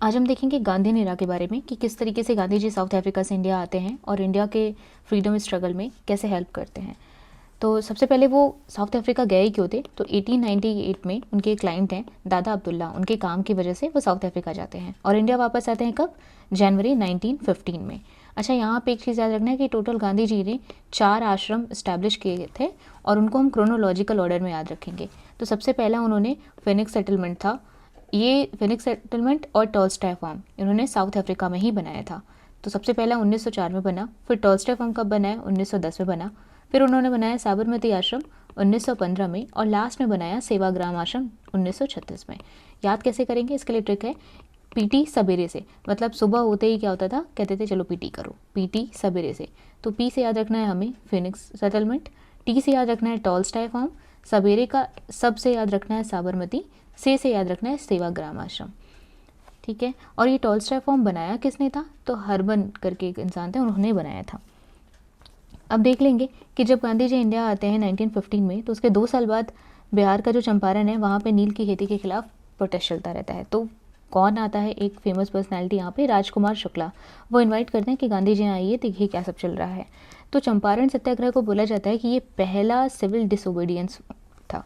आज हम देखेंगे गांधी नेरा के बारे में कि किस तरीके से गांधी जी साउथ अफ्रीका से इंडिया आते हैं और इंडिया के फ्रीडम स्ट्रगल में कैसे हेल्प करते हैं। तो सबसे पहले वो साउथ अफ्रीका गए ही क्यों थे, तो 1898 में उनके एक क्लाइंट हैं दादा अब्दुल्ला, उनके काम की वजह से वो साउथ अफ्रीका जाते हैं और इंडिया वापस आते हैं कब, जनवरी 1915 में। अच्छा, यहाँ पे एक चीज़ याद रखना है कि टोटल गांधी जी ने 4 आश्रम इस्टेब्लिश किए थे और उनको हम क्रोनोलॉजिकल ऑर्डर में याद रखेंगे। तो सबसे पहला उन्होंने फिनिक्स सेटलमेंट था, ये फिनिक्स सेटलमेंट और टॉल्स्टॉय फार्म इन्होंने साउथ अफ्रीका में ही बनाया था। तो सबसे पहला 1904 में बना, फिर टॉल्स्टॉय फार्म कब बनाया, 1910 में बना, फिर उन्होंने बनाया साबरमती आश्रम 1915 में और लास्ट में बनाया सेवाग्राम आश्रम 1936 में। याद कैसे करेंगे, इसके लिए ट्रिक है, पीटी सवेरे से, मतलब सुबह होते ही क्या होता था, कहते थे चलो पीटी करो, पीटी सवेरे से। तो पी से याद रखना है हमें फिनिक्स सेटलमेंट, टी से याद रखना है टॉल्स्टॉय फार्म, सवेरे का सब से याद रखना है साबरमती, से याद रखना है सेवाग्राम आश्रम। ठीक है, और ये टॉल्स्टॉय फार्म बनाया किसने था, तो हर्बन करके एक इंसान थे, उन्होंने बनाया था। अब देख लेंगे कि जब गांधी जी इंडिया आते हैं 1915 में, तो उसके 2 साल बाद बिहार का जो चंपारण है वहाँ पे नील की खेती के खिलाफ प्रोटेस्ट चलता रहता है। तो कौन आता है, एक फेमस पर्सनैलिटी यहाँ पे, राजकुमार शुक्ला। वो इन्वाइट करते हैं कि गांधी जी आइए, देखिए क्या सब चल रहा है। तो चंपारण सत्याग्रह को बोला जाता है कि ये पहला सिविल डिसोबीडियंस था।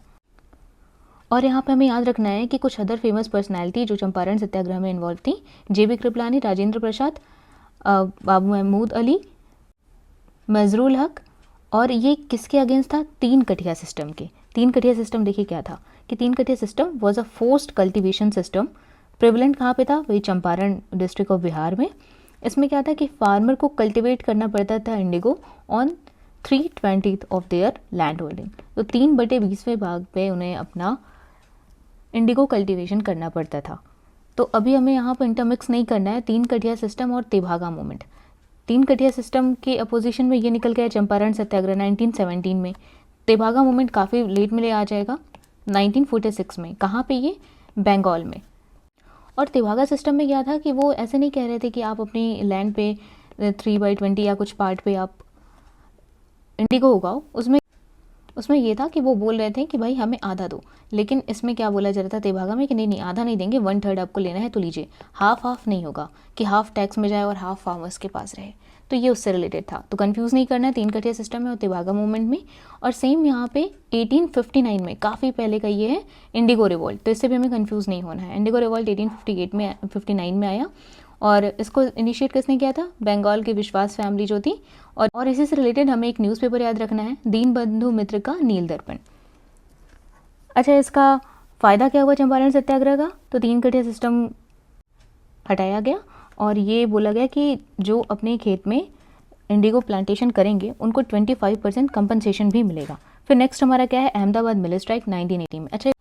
और यहाँ पे हमें याद रखना है कि कुछ अदर फेमस पर्सनैलिटी जो चंपारण सत्याग्रह में इन्वॉल्व थी, जेबी कृपलानी, राजेंद्र प्रसाद, बाबू महमूद अली, मजरूल हक, और ये किसके अगेंस्ट था, 3 कठिया सिस्टम के। 3 कठिया सिस्टम देखिए क्या था कि 3 Kathia system was a forced cultivation system. Prevalent कहाँ पे था, वही चंपारण डिस्ट्रिक्ट ऑफ बिहार में। इसमें क्या था कि फार्मर को कल्टिवेट करना पड़ता था Indigo on 3/20 of their land holding. तो 3/20 भाग पे उन्हें अपना इंडिगो कल्टीवेशन करना पड़ता था। तो अभी हमें यहाँ पर इंटरमिक्स नहीं करना है 3 कठिया सिस्टम और तेभागा मूवमेंट। 3 कठिया सिस्टम के अपोजिशन में ये निकल गया चंपारण सत्याग्रह 1917 में। तेभागा मूवमेंट काफ़ी लेट में ले आ जाएगा 1946 में। कहाँ पे, ये बंगाल में। और तेभागा सिस्टम में क्या था कि वो ऐसे नहीं कह रहे थे कि आप अपनी लैंड पे 3/20 या कुछ पार्ट पे आप इंडिगो उगाओ। उसमें ये था कि वो बोल रहे थे कि भाई हमें आधा दो, लेकिन इसमें क्या बोला जा रहा था तेभागा में कि नहीं आधा नहीं देंगे, 1/3 आपको लेना है तो लीजिए। हाफ नहीं होगा कि हाफ टैक्स में जाए और हाफ फार्मर्स के पास रहे। तो ये उससे रिलेटेड था। तो कंफ्यूज नहीं करना है 3 कठिया सिस्टम में और तेभागा मूवमेंट में। और सेम यहाँ पे 1859 में, काफ़ी पहले का ये है, इंडिगो रिवॉल्ट। तो इससे भी हमें कंफ्यूज नहीं होना है। इंडिगो रिवॉल्ट 1859 में आया और इसको इनिशिएट किसने किया था, बंगाल की विश्वास फैमिली जो थी। और इसी से रिलेटेड हमें एक न्यूज़पेपर याद रखना है, दीनबंधु मित्र का नील दर्पण। अच्छा, इसका फ़ायदा क्या हुआ चंपारण सत्याग्रह का, तो 3 कठिया सिस्टम हटाया गया और ये बोला गया कि जो अपने खेत में इंडिगो प्लांटेशन करेंगे उनको 25% कंपनसेशन भी मिलेगा। फिर नेक्स्ट हमारा क्या है, अहमदाबाद मिल स्ट्राइक 1980 में। अच्छा,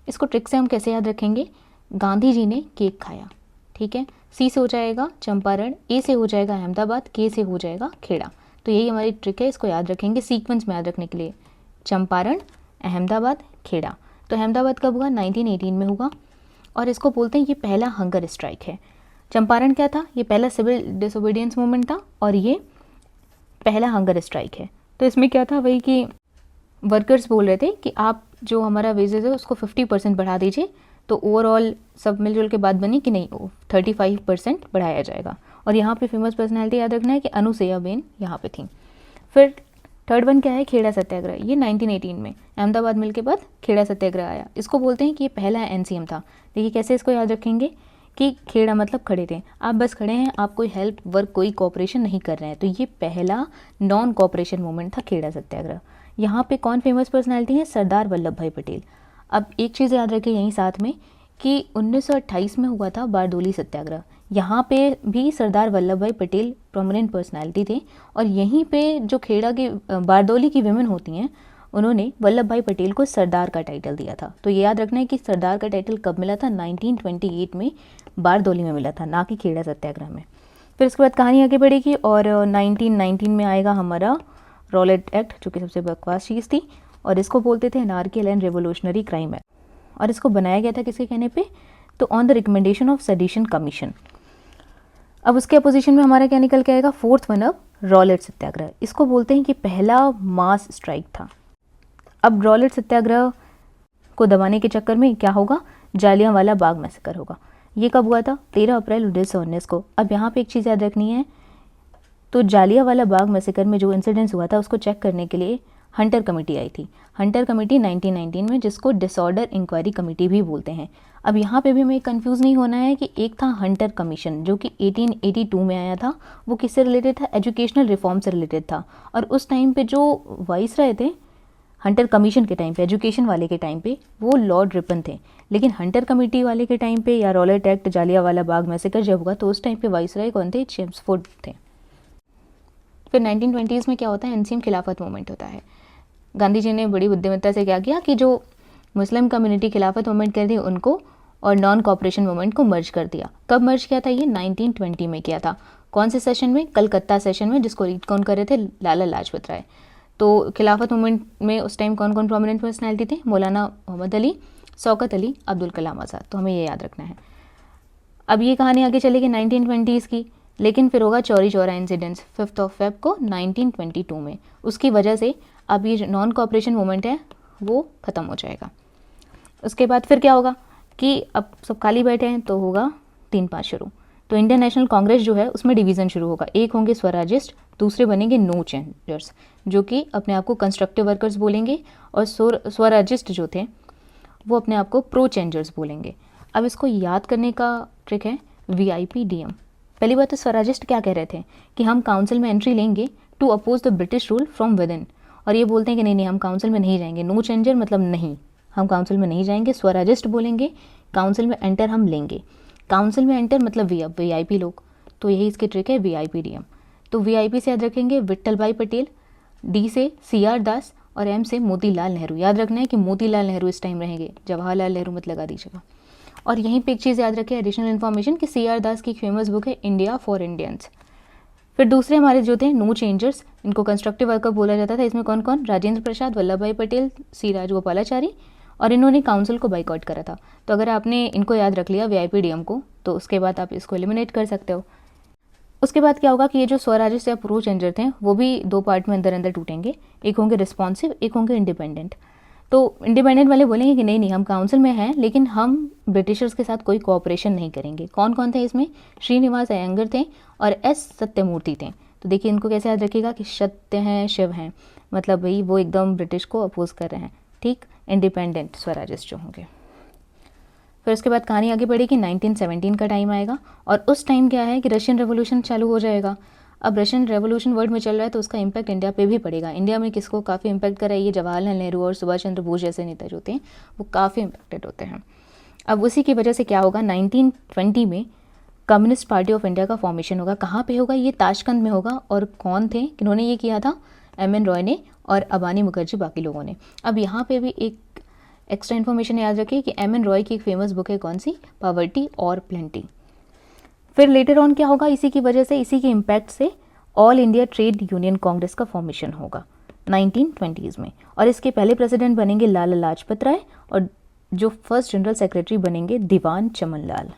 इसको ट्रिक से हम कैसे याद रखेंगे, गांधी जी ने केक खाया। ठीक है, सी से हो जाएगा चंपारण, ए से हो जाएगा अहमदाबाद, के से हो जाएगा खेड़ा। तो यही हमारी ट्रिक है, इसको याद रखेंगे सीक्वेंस में याद रखने के लिए, चंपारण, अहमदाबाद, खेड़ा। तो अहमदाबाद कब हुआ, 1918 में हुआ और इसको बोलते हैं ये पहला हंगर स्ट्राइक है। चंपारण क्या था, ये पहला सिविल डिसोबीडियंस मूवमेंट था और ये पहला हंगर स्ट्राइक है। तो इसमें क्या था, वही कि वर्कर्स बोल रहे थे कि आप जो हमारा वेजेस है उसको 50% बढ़ा दीजिए। तो ओवरऑल सब मिलजुल के बात बनी कि नहीं 35% बढ़ाया जाएगा। और यहाँ पे फेमस पर्सनैलिटी याद रखना है कि अनुसुईया बेन यहाँ पे थी। फिर थर्ड वन क्या है, खेड़ा सत्याग्रह। ये 1918 में अहमदाबाद मिल के बाद खेड़ा सत्याग्रह आया। इसको बोलते हैं कि ये पहला एनसीएम था। देखिए कैसे इसको याद रखेंगे कि खेड़ा मतलब खड़े थे, आप बस खड़े हैं, आप कोई हेल्प वर्क कोई कोऑपरेशन नहीं कर रहे हैं। तो ये पहला नॉन कोऑपरेशन मूवमेंट था खेड़ा सत्याग्रह। यहाँ पे कौन फेमस पर्सनैलिटी है, सरदार वल्लभ भाई पटेल। अब एक चीज़ याद रखें यहीं साथ में कि 1928 में हुआ था बारदोली सत्याग्रह। यहाँ पे भी सरदार वल्लभ भाई पटेल प्रोमिनेंट पर्सनैलिटी थे और यहीं पे जो खेड़ा की बारदोली की विमेन होती हैं उन्होंने वल्लभ भाई पटेल को सरदार का टाइटल दिया था। तो ये याद रखना है कि सरदार का टाइटल कब मिला था, 1928 में बारदोली में मिला था, ना कि खेड़ा सत्याग्रह में। फिर उसके बाद कहानी आगे बढ़ेगी और 1919 में आएगा हमारा रॉलेट एक्ट, जो कि सबसे बकवास चीज़ थी और इसको बोलते थे अनार्कियल एंड रेवोल्यूशनरी क्राइम एक्ट। और इसको बनाया गया था किसके कहने पे, तो on the recommendation of sedition commission. अब उसके अपोजिशन में हमारा क्या निकल के आएगा, 4th वन अब रॉलेट सत्याग्रह। इसको बोलते हैं कि पहला मास स्ट्राइक था। अब रॉलेट सत्याग्रह को दबाने के चक्कर में क्या होगा, जालियांवाला बाग मैसेकर होगा। ये कब हुआ था? 13 अप्रैल 1919 को। अब यहाँ पे एक चीज़ याद रखनी है, तो जालियांवाला बाग मैसेकर में जो इंसिडेंस हुआ था उसको चेक करने के लिए हंटर कमेटी आई थी। हंटर कमेटी 1919 में, जिसको डिसऑर्डर इंक्वायरी कमेटी भी बोलते हैं। अब यहाँ पे भी हमें कंफ्यूज नहीं होना है कि एक था हंटर कमीशन जो कि 1882 में आया था, वो किससे रिलेटेड था? एजुकेशनल रिफॉर्म से रिलेटेड था। और उस टाइम पे जो वाइस रहे थे हंटर कमीशन के टाइम पे, एजुकेशन वाले के टाइम पे, वो लॉर्ड रिपन थे। लेकिन हंटर कमेटी वाले के टाइम पे या Rowlatt act Jallianwala Bagh massacre जब हुआ तो उस टाइम पे वाइसराय कौन थे? चेम्सफोर्ड थे। फिर 1920s में क्या होता है? एनसीएम खिलाफत मूवमेंट होता है। गांधी जी ने बड़ी बुद्धिमत्ता से क्या किया कि जो मुस्लिम कम्युनिटी खिलाफत मूवमेंट कर रही उनको और नॉन कॉपरेशन मूवमेंट को मर्ज कर दिया। कब मर्ज किया था? ये 1920 में किया था। कौन से सेशन में? कलकत्ता सेशन में, जिसको लीड कौन कर रहे थे? लाला लाजपत राय। तो खिलाफत मूवमेंट में उस टाइम कौन कौन प्रोमिनेंट पर्सनैलिटी थे? मौलाना मोहम्मद अली, शौकत अली, अब्दुल कलाम आज़ाद। तो हमें ये याद रखना है। अब ये कहानी आगे चलेगी 1920s की, लेकिन फिर होगा चौरी चौरा इंसिडेंट्स 5 फेब को 1922 में। उसकी वजह से अब ये नॉन कॉपरेशन मूवमेंट है वो ख़त्म हो जाएगा। उसके बाद फिर क्या होगा कि अब सब खाली बैठे हैं तो होगा 3-5 शुरू। तो इंडियन नेशनल कांग्रेस जो है उसमें डिवीज़न शुरू होगा। एक होंगे स्वराजिस्ट, दूसरे बनेंगे नो चेंजर्स, जो कि अपने आप को कंस्ट्रक्टिव वर्कर्स बोलेंगे, और स्वराजिस्ट जो थे वो अपने आप को प्रो चेंजर्स बोलेंगे। अब इसको याद करने का ट्रिक है VIPDM। पहली बात तो स्वराजिस्ट क्या कह रहे थे कि हम काउंसिल में एंट्री लेंगे to oppose the British rule from within, और ये बोलते हैं कि नहीं नहीं हम काउंसिल में नहीं जाएंगे। नो चेंजर मतलब नहीं, हम काउंसिल में नहीं जाएंगे। स्वराजिस्ट बोलेंगे काउंसिल में एंटर हम लेंगे। काउंसिल में एंटर मतलब VIP लोग। तो यही इसकी ट्रिक है VIPDM। तो VIP से याद रखेंगे विट्ठल भाई पटेल, D से CR दास और M से मोतीलाल नेहरू। याद रखना है कि मोतीलाल नेहरू इस टाइम रहेंगे, जवाहरलाल नेहरू मत लगा दीजिएगा। और यहीं पे एक चीज़ याद रखें एडिशनल इन्फॉर्मेशन कि CR दास की एक फेमस बुक है इंडिया फॉर इंडियंस। फिर दूसरे हमारे जो थे नो चेंजर्स, इनको कंस्ट्रक्टिव वर्कर बोला जाता था। इसमें कौन कौन? राजेंद्र प्रसाद, वल्लभ भाई पटेल, C राजगोपालाचारी, और इन्होंने काउंसिल को बाइकआउट करा था। तो अगर आपने इनको याद रख लिया VIPDM को, तो उसके बाद आप इसको एलिमिनेट कर सकते हो। उसके बाद क्या होगा कि ये जो स्वराजिस्ट या प्रो चेंजर थे वो भी 2 पार्ट में अंदर अंदर टूटेंगे। एक होंगे रिस्पॉन्सिव, एक होंगे इंडिपेंडेंट। तो इंडिपेंडेंट वाले बोलेंगे कि नहीं नहीं हम काउंसिल में हैं लेकिन हम ब्रिटिशर्स के साथ कोई कोऑपरेशन नहीं करेंगे। कौन कौन थे इसमें? श्रीनिवास अयंगर थे और S सत्यमूर्ति थे। तो देखिए इनको कैसे याद रखिएगा कि सत्य हैं शिव हैं, मतलब भाई वो एकदम ब्रिटिश को अपोज कर रहे हैं। ठीक, इंडिपेंडेंट स्वराजिस्ट जो होंगे। फिर उसके बाद कहानी आगे बढ़ेगी, 1917 का टाइम आएगा और उस टाइम क्या है कि रशियन रेवोल्यूशन चालू हो जाएगा। अब रशियन रेवोल्यूशन वर्ल्ड में चल रहा है तो उसका इम्पैक्ट इंडिया पे भी पड़ेगा। इंडिया में किसको काफ़ी इम्पैक्ट कर रहा है? ये जवाहरलाल नेहरू और सुभाष चंद्र बोस जैसे नेता जो होते हैं वो काफ़ी इम्पैक्टेड होते हैं। अब उसी की वजह से क्या होगा, 1920 में कम्युनिस्ट पार्टी ऑफ इंडिया का फॉर्मेशन होगा। कहाँ पे होगा? ये ताशकंद में होगा। और कौन थे, किन्होंने ये किया था? MN रॉय ने और अबानी मुखर्जी, बाकी लोगों ने। अब यहाँ पे भी एक एक्स्ट्रा इन्फॉर्मेशन याद रखिए कि MN रॉय की एक फेमस बुक है, कौन सी? पॉवर्टी और प्लेंटी। फिर लेटर ऑन क्या होगा, इसी की वजह से, इसी के इम्पैक्ट से all India trade union Congress का फॉर्मेशन होगा 1920s में। और इसके पहले प्रेसिडेंट बनेंगे लाला लाजपत राय और जो फर्स्ट जनरल सेक्रेटरी बनेंगे दीवान चमन लाल।